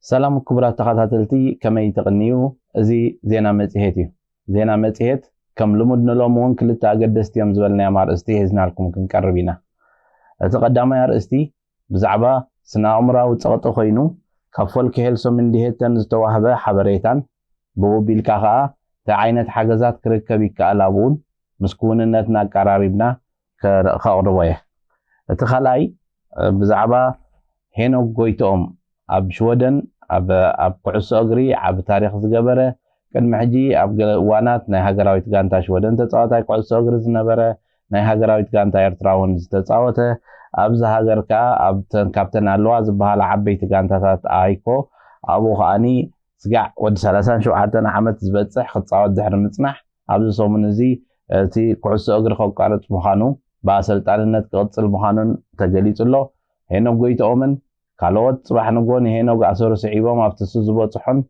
سلام كبرات تخاتلتي كما يتغنيو ازي زينا مصيحتي زينا مصيحت كم لمدنا لومون كلتا قدستيام زبلنا يا مارستي هزنا لكم كنقربينا اتقدم يا رستي بزعبا سنا عمره وصقطو خينو كفول كهلسو من ديهتن زتوهبه حبريتان بوبيل كاخا تعينت حاجزات كركب يكالابون مسكوننتنا قراريبنا كخقربويه اتخلاي بزعبا هينو غويتوم اب شودن اب قعص اغري اب تاريخ زغبره كن محجي اب وانات ناي هاغراويت غانتا شودن تصاوتاي قعص اغري زنبره ناي هاغراويت غانتا ايرتراون زتصاوته ابز هاغركا اب كابتن الوا زبال عبيت غانتاتات ايكو ابو خاني سغع ود 37 عامت زبصح خصاوت زحر مصنح ابز سومن زي تي قعص اغري خوقارت مخانو باسلطانነት قصل مخانون تجليصلو هينو غويتومن كالوت صباح نقول هينوك أسر سعيبهم أفتسوا زبطحن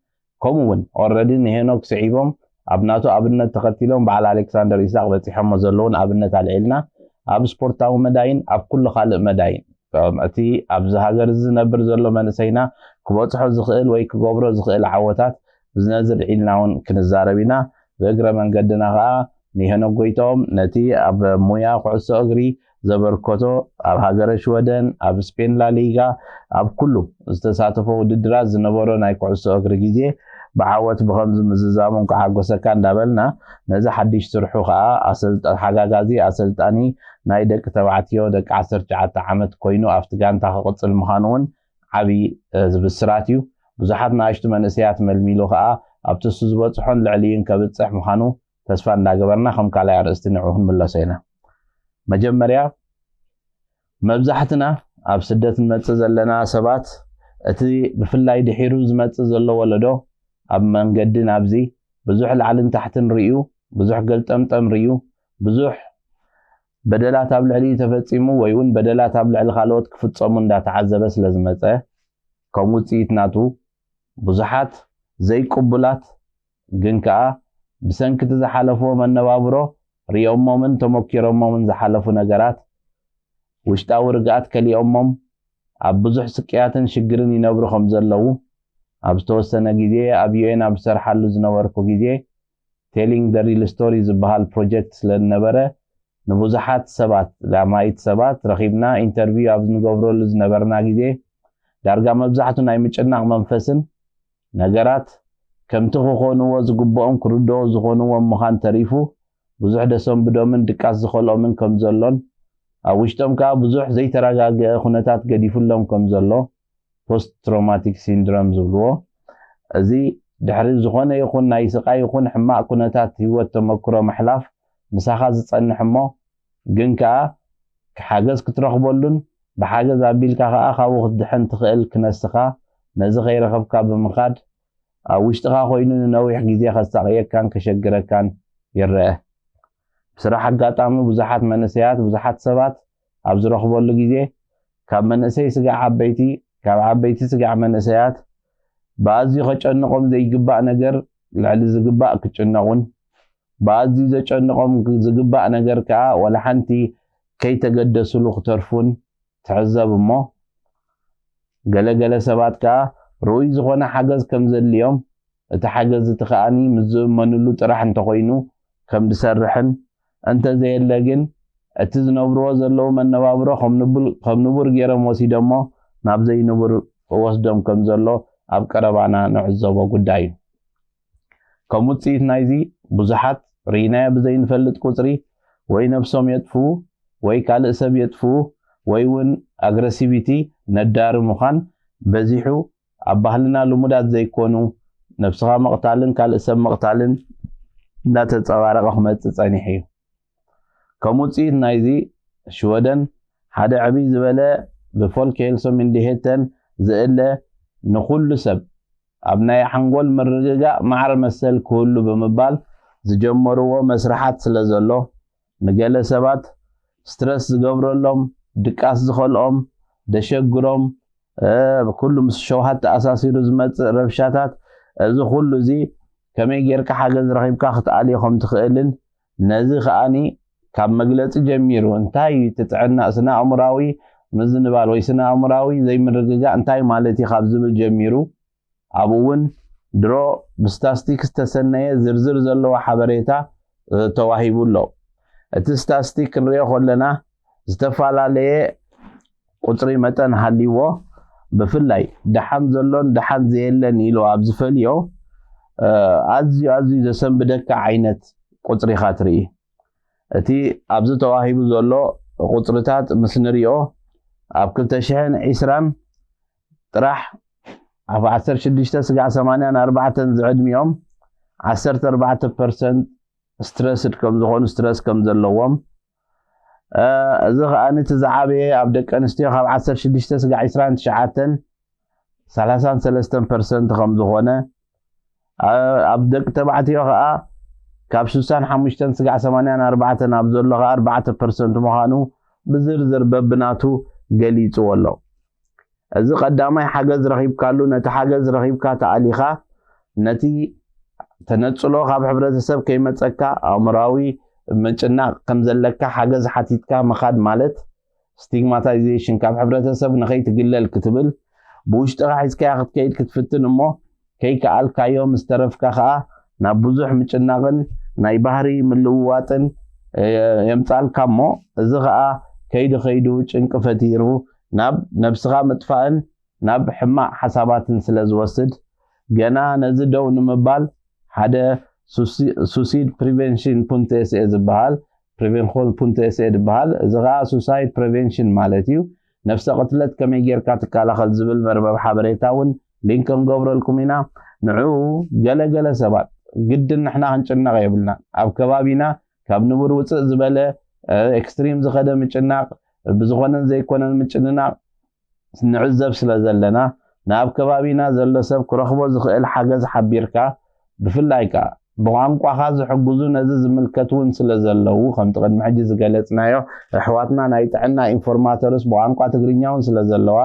كمون already هينوك سعيبهم أبناتو أبنة تقتلهم على ألكسندر إسحاق بتحمل زلون أبنة على العلنا أب سبورتاو مداين أب كل خالق مداين أتي أب زهاجر زنبر زلو من سينا كبطحو زخيل ويك جبر زخيل عوتات بزنزل علناون كنزاربينا بقرا من قدنا غا نهنوك قويتهم نتي أب مويا قعصو أغري زبركوتو اب هاجر شودن اب سبين لا ليغا اب كله استساتفو وددرا زنبرو ناي قعصو اغري غيزي بعوت بخمز مززامون كحاغوسكا اندابلنا نزا حديش سرحو خا اسلط حاغاغازي اسلطاني ناي دك تبعتيو دك 19 عامت كوينو افتغانتا خقصل مخانون عبي زبسراتيو بزحات ناشت منسيات ملميلو خا ابتسو زبصحون لعليين كبصح مخانو تسفا انداغبرنا خم كالا يرستنعوهم ملاسينا مجمريا مبزحتنا اب سدت نمص زلنا سبات اتي بفلاي دحيرو زمص زلو ولدو اب منقدن ابزي بزح العلن تحت نريو بزح قلطمطم ريو بزح بدلات اب لعلي تفصيمو ويون بدلات اب لعل خالوت كفصمو اندا تعذب سلازمصه كموصيتناتو بزحات زي قبلات جنكا بسنكت زحلفو منبابرو ريوم مومن تمكيرو مومن زحلفو نغرات وشتاو رغات كليومم اب بزح سقياتن شغرن ينبرو خمزلو اب توسنه غيزي اب يوين اب سرحلو زنوركو غيزي تيلينج ذا ريل ستوريز بهال بروجكت سلنبره نبوزحات سبات لمايت سبات رخيبنا انترفيو اب نغبرو زنبرنا غيزي دارغا مبزحتو ناي مچناق منفسن نغرات كمتو خونو زغبوم كردو زخونو مخان تريفو بزح دسم بدومن دقاس زخلومن كم زلون اوشتم كا بزح زي تراغاغ خنتات غديفلهم كم زلو بوست تروماتيك سيندروم زبلو ازي دحري زخونه يكون ناي سقاي يكون حماق كنتات هيوت تمكرو محلاف مساخا زصنحمو جنكا كحاجز كترخبلون بحاجز ابيلكا خا خاو خدحن تخيل كنسخا نزي غير خبكا بمخاد اوشتخا خوينو نويح غيزي خصاقيه كان كشجره كان يراه بصراحه قاطامو بزحات منسيات بزحات سبات ابز رخبولو غيزي كاب منسي سغا عبيتي كاب عبيتي سغا منسيات بازي خچنقوم زي يغبا نجر لعل زغبا كچنقون بازي زچنقوم زغبا نجر كا ولا حنتي كي تقدسلو خطرفون تعذب مو غلغله سبات كا روي زغونه حجز كم زليوم اتحجز تخاني مزمنلو طرح انت خوينو كم دسرحن انت زي لكن اتزنبرو زلو منبابرو خم نبر غيرم وسيدمو ناب زي نبر وسدم كم زلو اب قربانا نعزبو غداي كمصيت نايزي بزحات رينا بزي نفلط قصري وي نفسهم يطفو وي كال سب يطفو وي ون اغريسيفيتي ندار مخان بزيحو ابهلنا لمودات زي كونو نفسها مقتالن كال سب مقتالن لا تتصوارق خمت صنيحي كموصيت نايزي شودن حدا عبي زبله بفولك هيلسو من ديهتن زله نخل سب ابناي حنقول مرجا معر مسل كله بمبال زجمروا مسرحات سلازلو نقال سبات ستريس زغبرلهم دقاس زخلهم دشغروم بكل مسشوهات اساسي رزمت ربشاتات از كله زي كمي غيرك حاجه زرخيبكا خطاليهم تخيلن نزي خاني كاب مغلص جميرو انتاي تتعنا اسنا عمراوي مزنبال ويسنا عمراوي زي مرغغا انتاي مالتي خاب زبل جميرو ኣብውን ድሮ ብስታስቲክስ ተሰነየ ዝርዝር ዘለዎ ሓበሬታ ተዋሂቡሎ እቲ ስታስቲክ ንሪኦ ከለና ዝተፈላለየ ቁፅሪ መጠን ሃሊዎ ብፍላይ ደሓን ዘሎን ደሓን ዘየለን ኢሉ ኣብ ዝፈልዮ ኣዝዩ ዘሰንብደካ ዓይነት ቁፅሪ ኢኻ ትርኢ እቲ ኣብዚ ተዋሂቡ ዘሎ ቁፅርታት ምስ ንሪኦ ኣብ 2020 ጥራሕ ኣብ 16/84 ዝዕድሚኦም 14% ስትረስድ ከም ዝኾኑ ስትረስ ከም ዘለዎም እዚ ኸኣኒ እቲ ዝዓበየ ኣብ ደቂ ኣንስትዮ ካብ 16/29 33% ከም ዝኾነ ኣብ ደቂ ተባዕትዮ ከዓ ካብ 65/84 ኣብ ዘሎ 4% ምዃኑ ብዝርዝር በብናቱ ገሊፅዎ ኣሎ እዚ ቀዳማይ ሓገዝ ረኺብካሉ ነቲ ሓገዝ ረኺብካ ተኣሊኻ ነቲ ተነፅሎ ካብ ሕብረተሰብ ከይመፀካ ኣእምራዊ ምጭናቕ ከም ዘለካ ሓገዝ ሓቲትካ መኻድ ማለት ስቲግማታይዜሽን ካብ ሕብረተሰብ ንኸይትግለል ክትብል ብውሽጥኻ ሒዝካያ ክትከይድ ክትፍትን እሞ ከይከኣልካዮ ምስ ተረፍካ ከዓ ናብ ብዙሕ ምጭናቕን ናይ ባህሪ ምልውዋጥን የምፃልካ እሞ እዚ ከዓ ከይዱ ጭንቂ ፈቲሩ ናብ ነብስኻ ምጥፋእን ናብ ሕማቕ ሓሳባትን ስለ ዝወስድ ገና ነዚ ደው ንምባል ሓደ ሱሲድ ፕሪቨንሽን .sa ዝበሃል ፕሪቨንሽን.sa ዝበሃል እዚ ከዓ ሱሳይድ ፕሪቨንሽን ማለት እዩ ነፍሰ ቅትለት ከመይ ጌርካ ትከላኸል ዝብል መርበብ ሓበሬታ እውን ሊንክ ክንገብረልኩም ኢና ንዕኡ ገለገለ ሰባት ግድን ንሕና ክንጭነቕ የብልና ኣብ ከባቢና ካብ ንቡር ውፅእ ዝበለ ኤክስትሪም ዝኸደ ምጭናቕ ብዝኾነን ዘይኮነን ምጭንናቕ ንዕዘብ ስለ ዘለና ናብ ከባቢና ዘሎ ሰብ ክረኽቦ ዝኽእል ሓገዝ ሓቢርካ ብፍላይ ከዓ ብቋንቋኻ ዝሕግዙ ነዚ ዝምልከት እውን ስለ ዘለዉ ከምቲ ቅድሚ ሕጂ ዝገለፅናዮ ኣሕዋትና ናይ ጥዕና ኢንፎርማተርስ ብቋንቋ ትግርኛ እውን ስለ ዘለዋ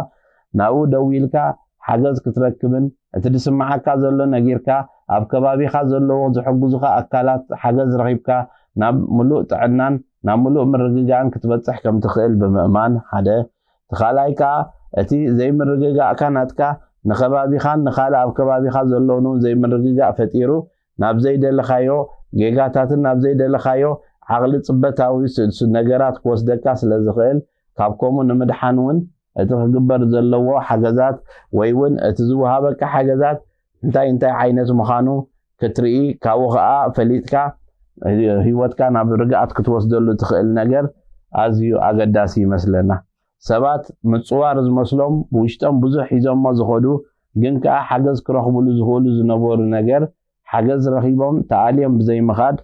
ናብኡ ደው ኢልካ ሓገዝ ክትረክብን እቲ ድስማዓካ ዘሎ ነጊርካ ኣብ ከባቢኻ ዘለዎ ዝሕግዙኻ ኣካላት ሓገዝ ረኺብካ ናብ ሙሉእ ጥዕናን ናብ ሙሉእ ምርግጋእን ክትበፅሕ ከም ትኽእል ብምእማን ሓደ ተኻላይ ከዓ እቲ ዘይምርግጋእካ ናትካ ንኸባቢኻን ንኻልእ ኣብ ከባቢኻ ዘለውን ዘይምርግጋእ ፈጢሩ ናብ ዘይደለኻዮ ጌጋታትን ናብ ዘይደለኻዮ ዓቕሊ ፅበታዊ ነገራት ክወስደካ ስለ ዝኽእል ካብ ከምኡ ንምድሓን እውን እቲ ክግበር ዘለዎ ሓገዛት ወይ እውን እቲ ዝወሃበካ ሓገዛት እንታይ ዓይነት ምዃኑ ክትርኢ ካብኡ ከዓ ፈሊጥካ ህይወትካ ናብ ርግኣት ክትወስደሉ ትኽእል ነገር ኣዝዩ ኣገዳሲ ይመስለና ሰባት ምፅዋር ዝመስሎም ብውሽጦም ብዙሕ ሒዞሞ ዝኸዱ ግን ከዓ ሓገዝ ክረኽብሉ ዝኽእሉ ዝነበሩ ነገር ሓገዝ ረኺቦም ተኣልዮም ብዘይምኻድ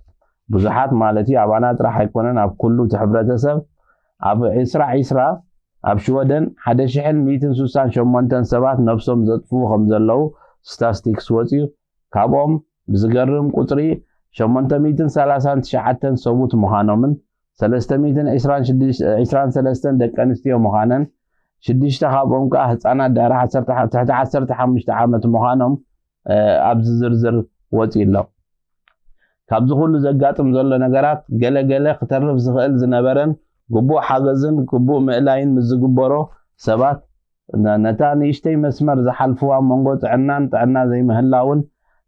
ብዙሓት ማለት እዩ ኣባና ጥራሕ ኣይኮነን ኣብ ኩሉ እቲ ሕብረተሰብ ኣብ 2020 ኣብ ሽወደን 1168 ሰባት ነፍሶም ዘጥፍኡ ከም ዘለው ስታስቲክስ ወፂኡ ካብኦም ብዝገርም ቁፅሪ 839 ሰቡት ምዃኖምን 323 ደቂ ኣንስትዮ ምዃነን 6 ካብኦም ከዓ ህፃናት ዳዕሪ 15 ዓመት ምዃኖም ኣብዚ ዝርዝር ወፂኡሎ ካብዚ ኩሉ ዘጋጥም ዘሎ ነገራት ገለገለ ክተርፍ ዝኽእል ዝነበረን ግቡእ ሓገዝን ግቡእ ምእላይን ምስ ዝግበሮ ሰባት ነታ ንእሽተይ መስመር ዝሓልፍዋ መንጎ ጥዕናን ጥዕና ዘይምህላውን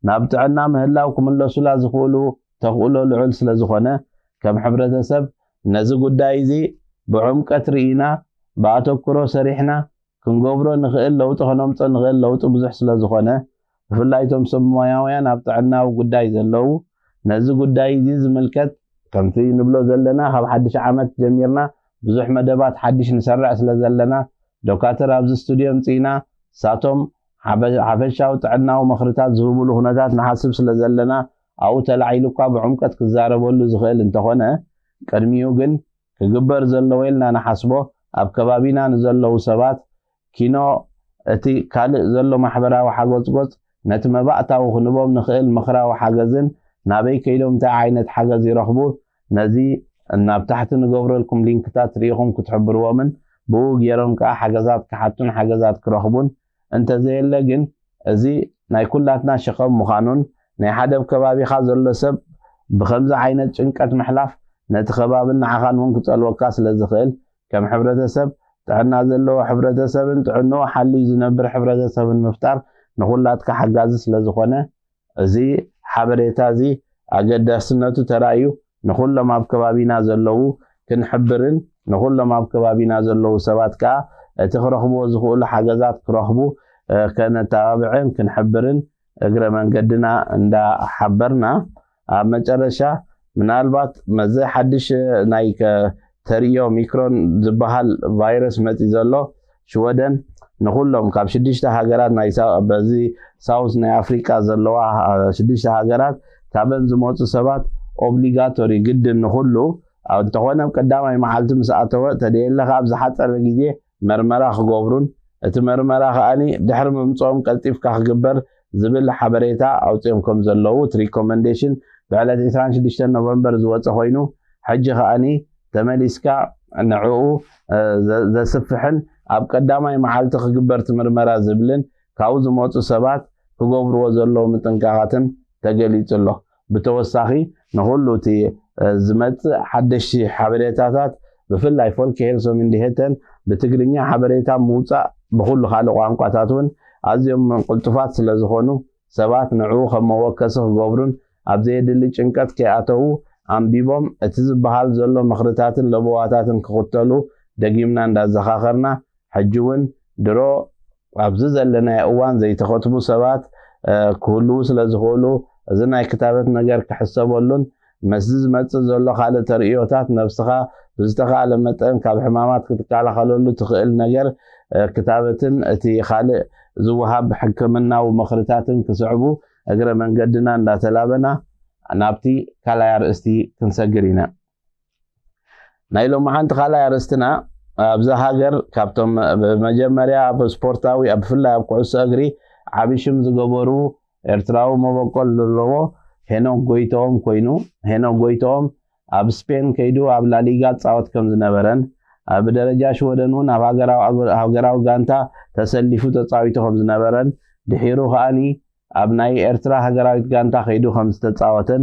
ናብ ጥዕና ምህላው ክምለሱላ ዝኽእሉ ተኽእሎ ልዑል ስለ ዝኾነ ከም ሕብረተሰብ ነዚ ጉዳይ እዚ ብዕምቀት ርኢና ብኣተኩሮ ሰሪሕና ክንገብሮ ንኽእል ለውጢ ክነምፅኦ ንኽእል ለውጢ ብዙሕ ስለ ዝኾነ ብፍላይ እቶም ሰብ ሞያውያን ኣብ ጥዕናዊ ጉዳይ ዘለው ነዚ ጉዳይ እዚ ዝምልከት ከምቲ ንብሎ ዘለና ካብ ሓድሽ ዓመት ጀሚርና ብዙሕ መደባት ሓድሽ ንሰርዕ ስለ ዘለና ዶክተር ኣብዚ ስቱድዮ ምፂና ሳቶም ሓፈሻዊ ጥዕናዊ ምኽርታት ዝህብሉ ኩነታት ንሓስብ ስለ ዘለና ኣብኡ ተላዒሉካ ብዕምቀት ክዛረበሉ ዝኽእል እንተኾነ ቅድሚኡ ግን ክግበር ዘለዎ ኢልና ንሓስቦ ኣብ ከባቢና ንዘለዉ ሰባት ኪኖ እቲ ካልእ ዘሎ ማሕበራዊ ሓገዝጎፅ ነቲ መባእታዊ ክንቦም ንኽእል ምኽራዊ ሓገዝን ናበይ ከይዶም እንታይ ዓይነት ሓገዝ ይረኽቡ ነዚ ናብ ታሕቲ ንገብረልኩም ሊንክታት ርኢኹም ክትሕብርዎምን ብኡ ገይሮም ከዓ ሓገዛት ክሓቱን ሓገዛት ክረኽቡን እንተዘየለ ግን እዚ ናይ ኩላትና ሸኸም ምዃኑን ናይ ሓደ ከባቢኻ ዘሎ ሰብ ብከምዚ ዓይነት ጭንቀት ምሕላፍ ነቲ ከባብን ንዓኻን እውን ክፀልወካ ስለ ዝኽእል ከም ሕብረተሰብ ጥዕና ዘለዎ ሕብረተሰብን ጥዕንኡ ሓልዩ ዝነብር ሕብረተሰብን ምፍጣር ንኹላትካ ሓጋዚ ስለ ዝኾነ እዚ ሓበሬታ እዚ ኣገዳስነቱ ተራእዩ ንኹሎም ኣብ ከባቢና ዘለዉ ክንሕብርን ንኹሎም ኣብ ከባቢና ዘለዉ ሰባት ከዓ እቲ ክረኽብዎ ዝኽእሉ ሓገዛት ክረኽቡ ከነተባብዕን ክንሕብርን እግረ መንገድና እንዳሓበርና ኣብ መጨረሻ ምናልባት መዘ ሓድሽ ናይ ተሪዮ ሚክሮን ዝበሃል ቫይረስ መፂ ዘሎ ሽወደን ንኹሎም ካብ 6 ሃገራት ናይ በዚ ሳውዝ ናይ አፍሪካ ዘለዋ 6 ሃገራት ካብን ዝመፁ ሰባት ኦብሊጋቶሪ ግድን ንኹሉ ኣብ እንተኾነ ቀዳማይ መዓልቲ ምስ ኣተወ ተደየለኻ ኣብ ዝሓፀረ ግዜ መርመራ ክገብሩን እቲ መርመራ ከኣኒ ድሕሪ ምምፆም ቀልጢፍካ ክግበር ዝብል ሓበሬታ ኣውፅኦም ከም ዘለዉ እቲ ሪኮመንዴሽን ብዕለት 26 ኖቨምበር ዝወፀ ኮይኑ ሕጂ ከኣኒ ተመሊስካ ንዕኡ ዘስፍሕን ኣብ ቀዳማይ መዓልቲ ክግበር ምርመራ ዝብልን ካብኡ ዝመፁ ሰባት ክገብርዎ ዘለዉ ምጥንቃቃትን ተገሊጹ ኣሎ ብተወሳኺ ንኹሉ እቲ ዝመፅእ ሓደሽቲ ሓበሬታታት ብፍላይ ፎልክ ሄልስ እንዲሄተን ብትግርኛ ሓበሬታ ምውፃእ ብኩሉ ካልእ ቋንቋታት እውን ኣዝዮም ቅልጡፋት ስለ ዝኾኑ ሰባት ንዕኡ ከም መወከሲ ክገብሩን ኣብ ዘየድሊ ጭንቀት ከይኣተዉ ኣንቢቦም እቲ ዝበሃል ዘሎ ምኽርታትን ለበዋታትን ክኽተሉ ደጊምና እንዳዘኻኸርና ሕጂ እውን ድሮ ኣብዚ ዘለናይ እዋን ዘይተኸትቡ ሰባት ክህልው ስለ ዝኽእሉ እዚ ናይ ክታበት ነገር ክሕሰበሉን መስዚ ዝመፅእ ዘሎ ካልእ ተርእዮታት ነብስኻ ብዝተኻእለ መጠን ካብ ሕማማት ክትከላኸለሉ ትኽእል ነገር ክታበትን እቲ ካልእ ዝወሃብ ሕክምናዊ ምኽርታትን ክስዕቡ እግረ መንገድና እንዳተላበና ናብቲ ካልኣይ ኣርእስቲ ክንሰግር ኢና ናይ ሎማዓንቲ ካልኣይ ኣርእስትና ኣብዛ ሃገር ካብቶም መጀመርያ ኣብ ስፖርታዊ ብፍላይ ኣብ ኩዕሶ እግሪ ዓብይ ሽም ዝገበሩ ኤርትራዊ መበቆል ዘለዎ ሄኖክ ጎይቶኦም ኮይኑ ሄኖክ ጎይቶኦም ኣብ ስፔን ከይዱ ኣብ ላሊጋ ፃወት ከም ዝነበረን ኣብ ደረጃ ሽወደን እውን ኣብ ሃገራዊ ጋንታ ተሰሊፉ ተፃዊቱ ከም ዝነበረን ድሒሩ ከኣኒ ኣብ ናይ ኤርትራ ሃገራዊት ጋንታ ከይዱ ከም ዝተፃወተን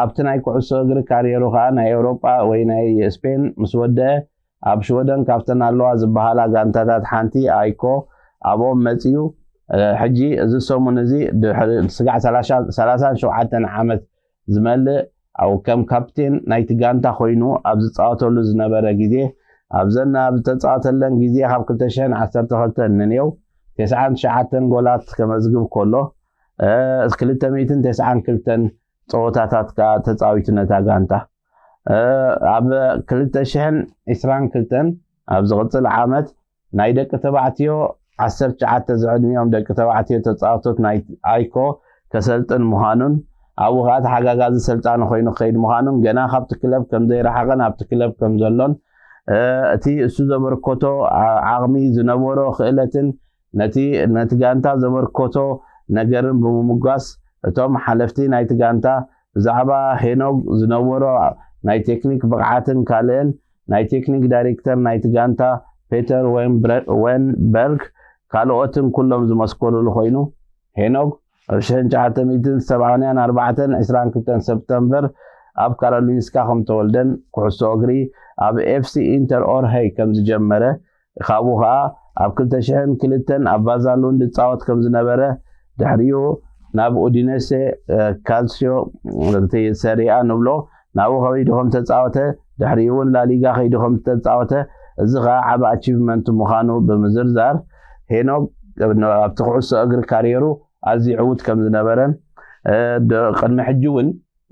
ኣብቲ ናይ ኩዕሶ እግሪ ካርየሩ ከዓ ናይ ኤውሮጳ ወይ ናይ ስፔን ምስ ወደአ ኣብ ሽወደን ካብተን ኣለዋ ዝበሃላ ጋንታታት ሓንቲ ኣይኮ ኣብኦም መፅዩ ሕጂ እዚ ሰሙን እዚ ስጋዕ 37 ዓመት ዝመልእ ኣብ ከም ካፕቴን ናይቲ ጋንታ ኮይኑ ኣብ ዝፃወተሉ ዝነበረ ግዜ ኣብዘን ኣብ ዝተፃወተለን ግዜ ካብ 2012 ንኔው 99 ጎላት ከመዝግብ ከሎ 292 ፀወታታት ተፃዊቱ ነታ ጋንታ ኣብ 2022 ኣብ ዝቕፅል ዓመት ናይ ደቂ ተባዕትዮ 19 ዝዕድሚኦም ደቂ ተባዕትዮ ተፃወቶት ናይ ኣይኮ ከሰልጥን ምዃኑን ኣብኡ ከዓ ተሓጋጋዚ ሰልጣኒ ኮይኑ ከይድ ምዃኑን ገና ካብቲ ክለብ ከም ዘይረሓቐን ኣብቲ ክለብ ከም ዘሎን እቲ እሱ ዘበርኮቶ ዓቕሚ ዝነበሮ ክእለትን ነቲ ጋንታ ዘበርኮቶ ነገርን ብምምጓስ እቶም ሓለፍቲ ናይቲ ጋንታ ብዛዕባ ሄኖክ ዝነበሮ ናይ ቴክኒክ ብቕዓትን ካልእን ናይ ቴክኒክ ዳይሬክተር ናይቲ ጋንታ ፔተር ዌንበርግ ካልኦትን ኩሎም ዝመስከሩሉ ኮይኑ ሄኖክ ኣብ 1974 22 ሰፕተምበር ኣብ ካሮሊንስካ ከም ተወልደን ኩዕሶ እግሪ ኣብ ኤፍሲ ኢንተር ኦርሄይ ከም ዝጀመረ ካብኡ ከዓ ኣብ 2002 ኣብ ባዛሉንድ ፃወት ከም ዝነበረ ድሕሪኡ ናብ ኡዲኔሴ ካልሲዮ ሰሪኣ ንብሎ ናብኡ ከይዱ ከም ተፃወተ ድሕሪኡ እውን ላሊጋ ከይዱ ከም ተፃወተ እዚ ከዓ ዓብ ኣቺቭመንት ምዃኑ ብምዝርዛር ሄኖክ ኣብቲ ኩዕሶ እግሪ ካርየሩ ኣዝዩ ዕዉት ከም ዝነበረን ቅድሚ ሕጂ እውን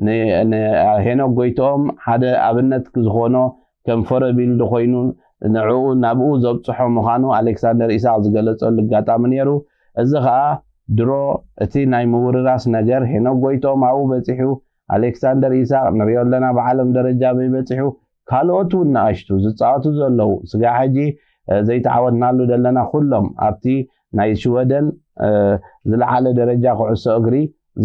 ንሄኖክ ጎይቶኦም ሓደ ኣብነት ዝኾኖ ከም ፎረቢልድ ኮይኑ ንዕኡ ናብኡ ዘብፅሖ ምዃኑ ኣሌክሳንደር ኢሳቅ ዝገለፀሉ ኣጋጣሚ ነይሩ እዚ ከዓ ድሮ እቲ ናይ ምውርራስ ነገር ሄኖክ ጎይቶኦም ኣብኡ በፂሑ ኣሌክሳንደር ኢሳቅ ንሪኦ ኣለና ብዓለም ደረጃ በይበፂሑ ካልኦት እውን ንኣሽቱ ዝፃወቱ ዘለዉ ስጋ ሕጂ ዘይተዓወትናሉ ዘለና ኩሎም ኣብቲ ናይ ሽወደን ዝለዓለ ደረጃ ኩዕሶ እግሪ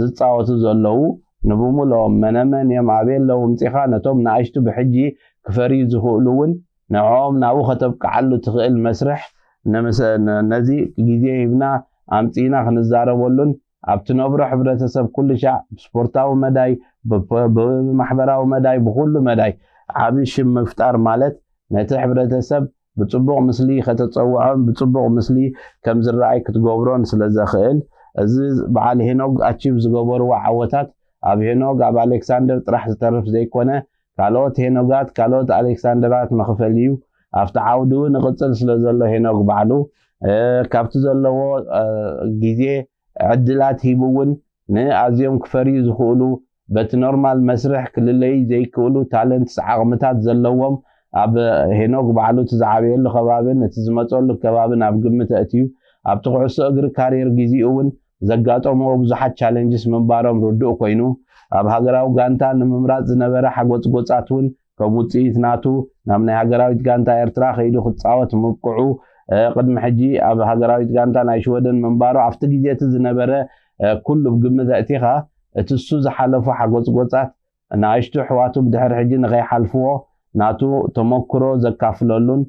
ዝፃወቱ ዘለዉ ንብሙሎም መነመን እዮም ኣበየለው ምፂኻ ነቶም ንኣሽቱ ብሕጂ ክፈርዩ ዝኽእሉ እውን ንዕኦም ናብኡ ከተብቅዓሉ ትኽእል መስርሕ ነዚ ግዜ ሂብና ኣምፂና ክንዛረበሉን ኣብቲ ነብሮ ሕብረተሰብ ኩሉ ሻዕ ስፖርታዊ መዳይ ብማሕበራዊ መዳይ ብኩሉ መዳይ ዓብይ ሽም ምፍጣር ማለት ነቲ ሕብረተሰብ بتصبغ مسلي ختتصوعهم بتصبغ مسلي كم زرعي كتجبرون سلزخيل أزي بعال هنوج أشيف زجبروا عوتات أب هنوج أب ألكسندر راح تترف زي كونه كالوت هنوجات كالوت ألكسندرات مخفليو أفتعودو نقصل سلزله هنوج بعلو كابت زلوا جدي عدلات هيبون نأزيم كفري زخولو بت نورمال مسرح كل اللي زي كولو تالنت عقمتات زلوهم أب هنوك بعلو تزعبين له خبابين تزمتون له كبابين أب قمة أتيو أب تقعس أجر كارير جزي أون زقاتو مو بزحت challenges من بارم ردو كوينو أب هاجراو غانتا نممرات زنبرة حقوت قوتاتون كموتيت ناتو نامني هاجراو غانتا إرترا خيدو ختصاوت مبقعو قد محجي أب هاجراو غانتا نايشودن من بارو أفتقي جيت زنبرة كل بقمة أتيها تسوز حلفو حقوت قوتات نايشتو حواتو بدحر حجي نغي حلفوه ناتو تمكرو زكافلولون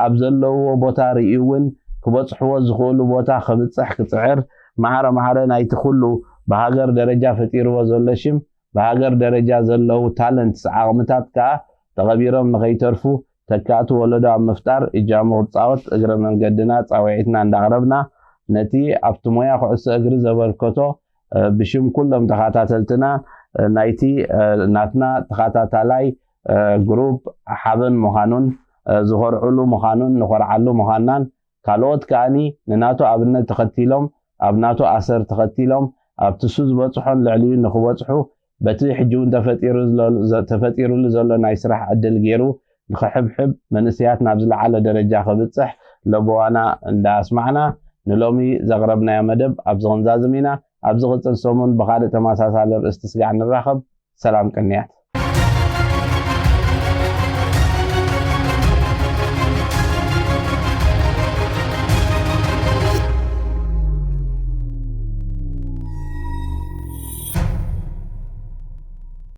أبزلو بوتا ريون كبصحو زخولو بوتا خبصح كصعر معره نايت كله بهاجر درجة فتيرو زلشم بهاجر درجة زلو تالنت عقمتات كا تغبيرهم نغيترفو تكاتو ولدا مفتار إجامو تصاوت أجر من قدنا تصاوعتنا عند عربنا نتي أفتمويا خعص أجر زبركتو بشم كلهم تخاتاتلتنا نايتي ناتنا تخاتاتالاي جروب حبن مخانون زهر علو مخانون نخر علو مخانان كالوت كاني نناتو أبنا تختيلهم أبناتو أسر تختيلهم أبتسوز بطحون لعليون نخبطحو بتي حجون تفتيرو لزولو نايسرح عدل جيرو نخحب منسيات نابزل على درجة خبطح لبوانا نداس معنا نلومي زغربنا يا مدب أبزغن زازمينا أبزغن سومون بخالة تماساسا لر استسقع نراخب سلام كنيات